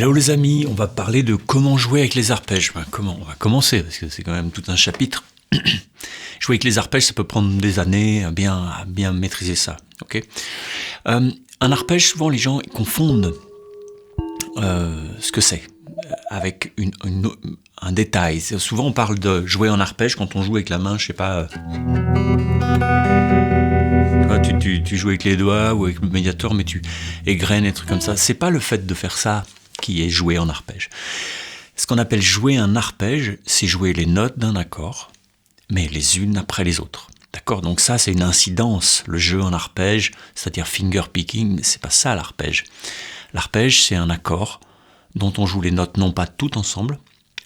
Hello les amis, on va parler de comment jouer avec les arpèges. On va commencer, parce que c'est quand même tout un chapitre. Jouer avec les arpèges, ça peut prendre des années à bien maîtriser ça. Okay, un arpège, souvent les gens confondent ce que c'est avec un détail. Souvent on parle de jouer en arpège quand on joue avec la main, je sais pas... Tu joues avec les doigts ou avec le médiator, mais tu égrènes et trucs comme ça. C'est pas le fait de faire ça qui est jouer en arpège. Ce qu'on appelle jouer un arpège, c'est jouer les notes d'un accord, mais les unes après les autres. D'accord ? Donc ça, c'est une incidence. Le jeu en arpège, c'est-à-dire finger picking, c'est pas ça l'arpège. L'arpège, c'est un accord dont on joue les notes non pas toutes ensemble,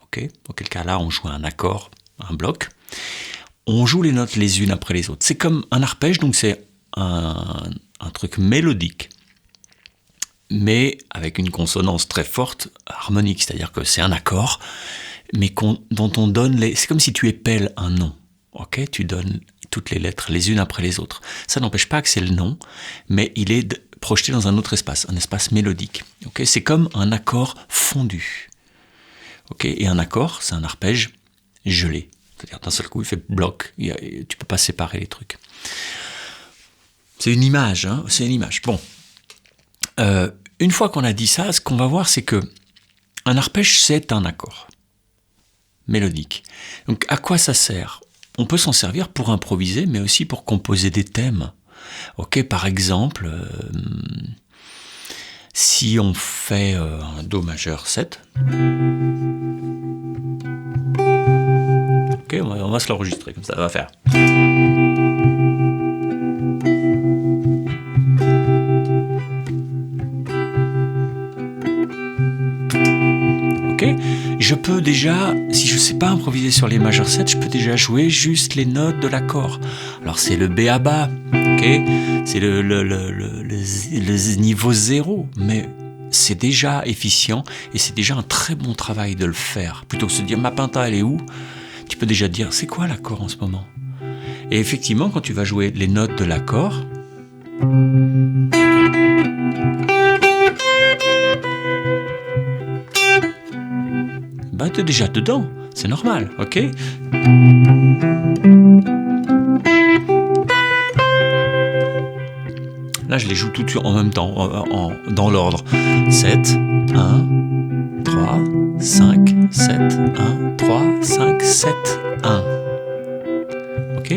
okay ? Auquel cas là, on joue un accord, un bloc. On joue les notes les unes après les autres. C'est comme un arpège, donc c'est un truc mélodique, mais avec une consonance très forte, harmonique, c'est-à-dire que c'est un accord, mais dont on donne les... C'est comme si tu épelles un nom, ok ? Tu donnes toutes les lettres les unes après les autres. Ça n'empêche pas que c'est le nom, mais il est projeté dans un autre espace, un espace mélodique. Okay ? C'est comme un accord fondu. Okay ? Et un accord, c'est un arpège gelé. C'est-à-dire d'un seul coup, il fait bloc, tu peux pas séparer les trucs. C'est une image, hein, c'est une image. Bon, une fois qu'on a dit ça, ce qu'on va voir, c'est que un arpège, c'est un accord mélodique. Donc, à quoi ça sert ? On peut s'en servir pour improviser, mais aussi pour composer des thèmes. Ok, par exemple, si on fait un Do majeur 7, ok, on va se l'enregistrer comme ça, on va faire. Je peux déjà, si je ne sais pas improviser sur les majeurs 7, je peux déjà jouer juste les notes de l'accord. Alors c'est le B.A.B.A, okay ? C'est le niveau 0, mais c'est déjà efficient et c'est déjà un très bon travail de le faire. Plutôt que de se dire ma penta elle est où ? Tu peux déjà dire c'est quoi l'accord en ce moment ? Et effectivement, quand tu vas jouer les notes de l'accord, bah t'es déjà dedans, c'est normal, ok ? Là, je les joue toutes en même temps, dans l'ordre. 7, 1, 3, 5, 7, 1, 3, 5, 7, 1. Ok ?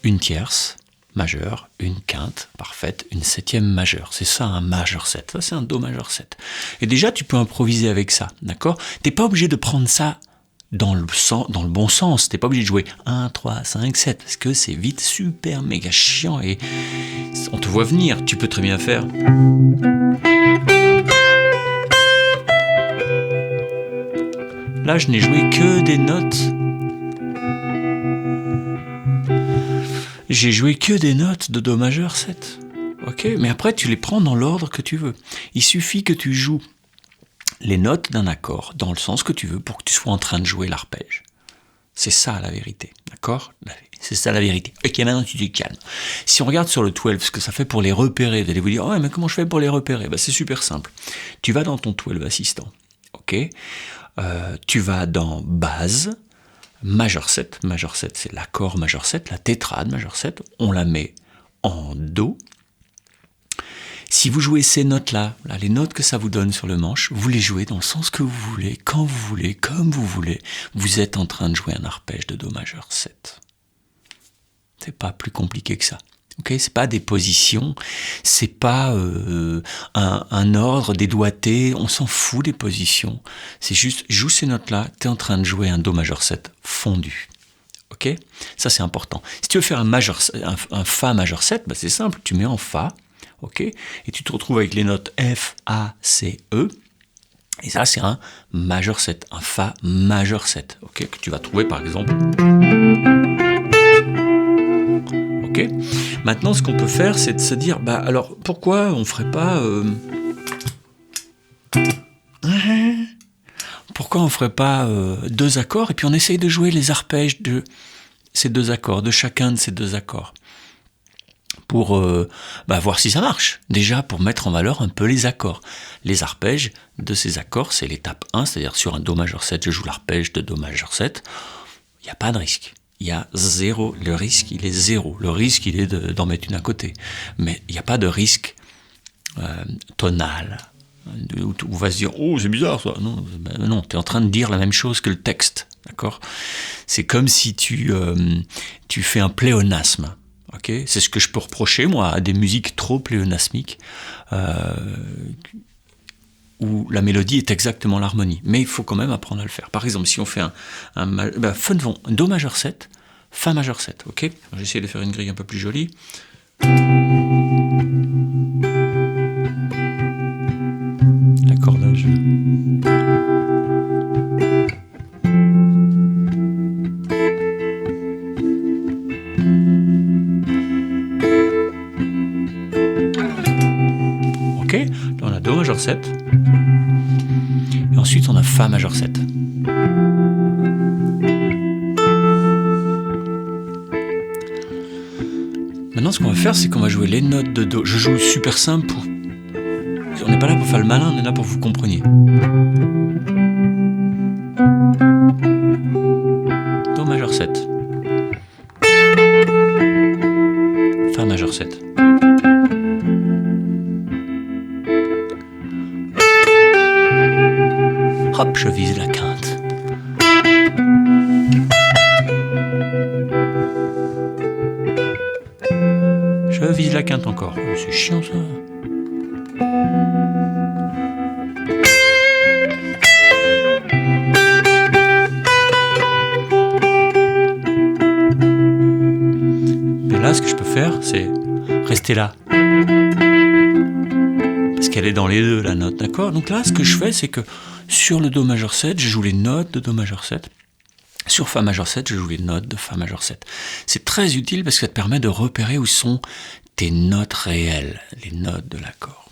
Une tierce majeure, une quinte parfaite, une septième majeure. C'est ça un majeur 7. Ça, c'est un Do majeur 7. Et déjà, tu peux improviser avec ça, d'accord ? T'es pas obligé de prendre ça dans le bon sens. T'es pas obligé de jouer 1, 3, 5, 7, parce que c'est vite super méga chiant et on te voit venir. Tu peux très bien faire... Là, je n'ai joué que des notes... J'ai joué que des notes de Do majeur 7. Ok ? Mais après, tu les prends dans l'ordre que tu veux. Il suffit que tu joues les notes d'un accord dans le sens que tu veux pour que tu sois en train de jouer l'arpège. C'est ça la vérité. D'accord ? C'est ça la vérité. Ok, maintenant tu te calmes. Si on regarde sur le 12, ce que ça fait pour les repérer, vous allez vous dire, oh, mais comment je fais pour les repérer ? C'est super simple. Tu vas dans ton 12 assistant. Ok ? Tu vas dans base. Majeur 7, c'est l'accord majeur 7, la tétrade majeur 7, on la met en Do. Si vous jouez ces notes-là, les notes que ça vous donne sur le manche, vous les jouez dans le sens que vous voulez, quand vous voulez, comme vous voulez. Vous êtes en train de jouer un arpège de Do majeur 7. C'est pas plus compliqué que ça. Okay, c'est pas des positions, c'est pas un ordre, des doigtés, on s'en fout des positions. C'est juste, joue ces notes-là, t'es en train de jouer un Do majeur 7 fondu. Ok ? Ça c'est important. Si tu veux faire un Fa majeur 7, c'est simple, tu mets en Fa, ok ? Et tu te retrouves avec les notes F, A, C, E. Et ça c'est un majeur 7, un Fa majeur 7, ok ? Que tu vas trouver par exemple... Okay. Maintenant, ce qu'on peut faire, c'est de se dire, alors, pourquoi on ferait pas... Pourquoi on ferait pas deux accords, et puis on essaye de jouer les arpèges de ces deux accords, de chacun de ces deux accords. pour voir si ça marche. Déjà, pour mettre en valeur un peu les accords. Les arpèges de ces accords, c'est l'étape 1, c'est-à-dire sur un Do majeur 7, je joue l'arpège de Do majeur 7. Il n'y a pas de risque. Il y a zéro. Le risque, il est zéro. Le risque, il est d'en mettre une à côté. Mais il n'y a pas de risque tonal. Où on va se dire, oh, c'est bizarre ça. Non, tu es en train de dire la même chose que le texte. D'accord ? C'est comme si tu fais un pléonasme. Okay, c'est ce que je peux reprocher, moi, à des musiques trop pléonasmiques, où la mélodie est exactement l'harmonie. Mais il faut quand même apprendre à le faire. Par exemple, si on fait faisons Do majeur 7, Fa majeur 7. Okay, je vais essayer de faire une grille un peu plus jolie. L'accordage. Ok, là on a Do majeur 7. Et ensuite on a Fa majeur 7. Maintenant ce qu'on va faire, c'est qu'on va jouer les notes de Do. Je joue super simple pour... On n'est pas là pour faire le malin, on est là pour que vous compreniez. Do majeur 7. Fa majeur 7. Hop, je vise la quinte. Je vise la quinte encore. C'est chiant ça. Mais là, ce que je peux faire, c'est rester là. Parce qu'elle est dans les deux, la note, d'accord ? Donc là, ce que je fais, c'est que sur le Do majeur 7, je joue les notes de Do majeur 7. Sur Fa majeur 7, je joue les notes de Fa majeur 7. C'est très utile parce que ça te permet de repérer où sont tes notes réelles, les notes de l'accord.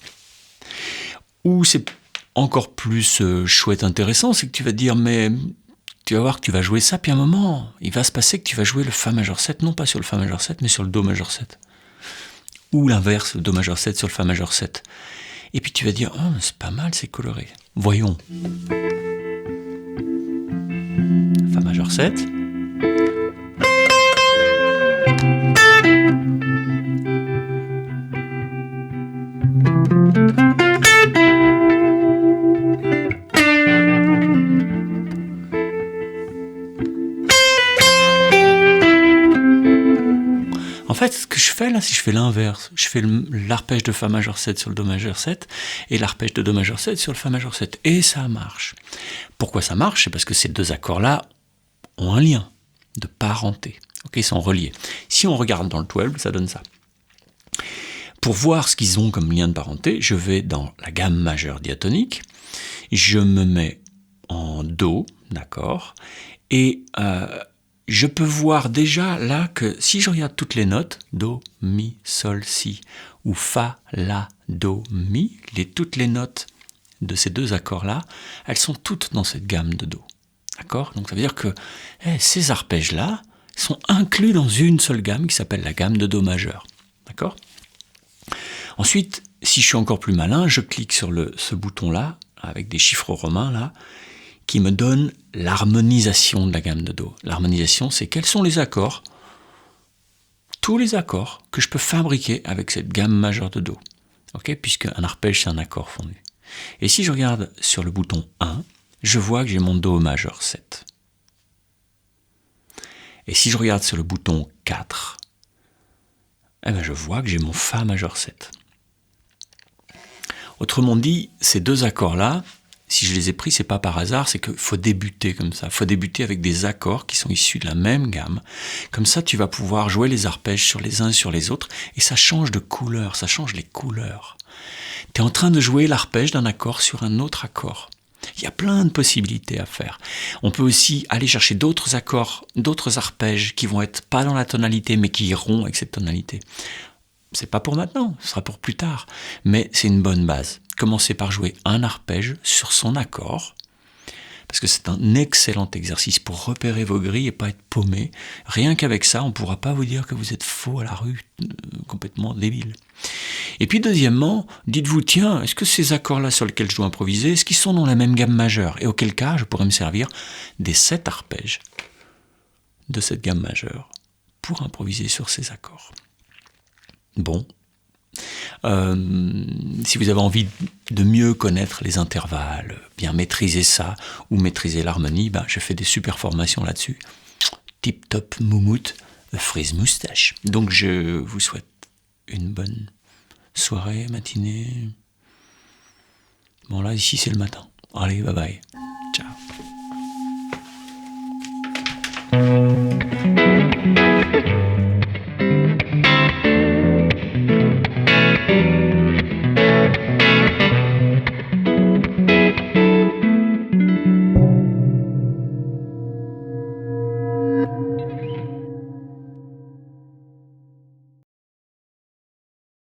Ou c'est encore plus chouette, intéressant, c'est que tu vas te dire, mais tu vas voir que tu vas jouer ça, puis à un moment, il va se passer que tu vas jouer le Fa majeur 7, non pas sur le Fa majeur 7, mais sur le Do majeur 7. Ou l'inverse, le Do majeur 7 sur le Fa majeur 7. Et puis tu vas dire, oh, c'est pas mal, c'est coloré. Voyons. Fa majeur 7. En fait, ce que je fais là, si je fais l'inverse, je fais l'arpège de Fa majeur 7 sur le Do majeur 7 et l'arpège de Do majeur 7 sur le Fa majeur 7. Et ça marche. Pourquoi ça marche ? C'est parce que ces deux accords-là ont un lien de parenté. Okay, ils sont reliés. Si on regarde dans le 12, ça donne ça. Pour voir ce qu'ils ont comme lien de parenté, je vais dans la gamme majeure diatonique, je me mets en Do, d'accord, et je peux voir déjà là que si je regarde toutes les notes, Do, Mi, Sol, Si, ou Fa, La, Do, Mi, toutes les notes de ces deux accords-là, elles sont toutes dans cette gamme de Do. D'accord ? Donc ça veut dire que ces arpèges-là sont inclus dans une seule gamme qui s'appelle la gamme de Do majeur. D'accord ? Ensuite, si je suis encore plus malin, je clique sur ce bouton-là, avec des chiffres romains là, qui me donne l'harmonisation de la gamme de Do. L'harmonisation, c'est quels sont les accords, tous les accords que je peux fabriquer avec cette gamme majeure de Do. Okay ? Puisque un arpège, c'est un accord fondu. Et si je regarde sur le bouton 1, je vois que j'ai mon Do majeur 7. Et si je regarde sur le bouton 4, je vois que j'ai mon Fa majeur 7. Autrement dit, ces deux accords-là, si je les ai pris, c'est pas par hasard, c'est qu'il faut débuter comme ça. Il faut débuter avec des accords qui sont issus de la même gamme. Comme ça, tu vas pouvoir jouer les arpèges sur les uns et sur les autres, et ça change de couleur, ça change les couleurs. Tu es en train de jouer l'arpège d'un accord sur un autre accord. Il y a plein de possibilités à faire. On peut aussi aller chercher d'autres accords, d'autres arpèges qui vont être pas dans la tonalité, mais qui iront avec cette tonalité. C'est pas pour maintenant, ce sera pour plus tard. Mais c'est une bonne base. Commencer par jouer un arpège sur son accord. parce que c'est un excellent exercice pour repérer vos grilles et pas être paumé. Rien qu'avec ça, on ne pourra pas vous dire que vous êtes faux à la rue, complètement débile. Et puis deuxièmement, dites-vous, tiens, est-ce que ces accords-là sur lesquels je dois improviser, est-ce qu'ils sont dans la même gamme majeure? Et auquel cas, je pourrais me servir des 7 arpèges de cette gamme majeure pour improviser sur ces accords. Bon. Si vous avez envie de mieux connaître les intervalles, bien maîtriser ça, ou maîtriser l'harmonie, je fais des super formations là-dessus. Tip top moumoute, frise moustache. Donc je vous souhaite une bonne soirée, matinée. Bon là, ici c'est le matin. Allez, bye bye.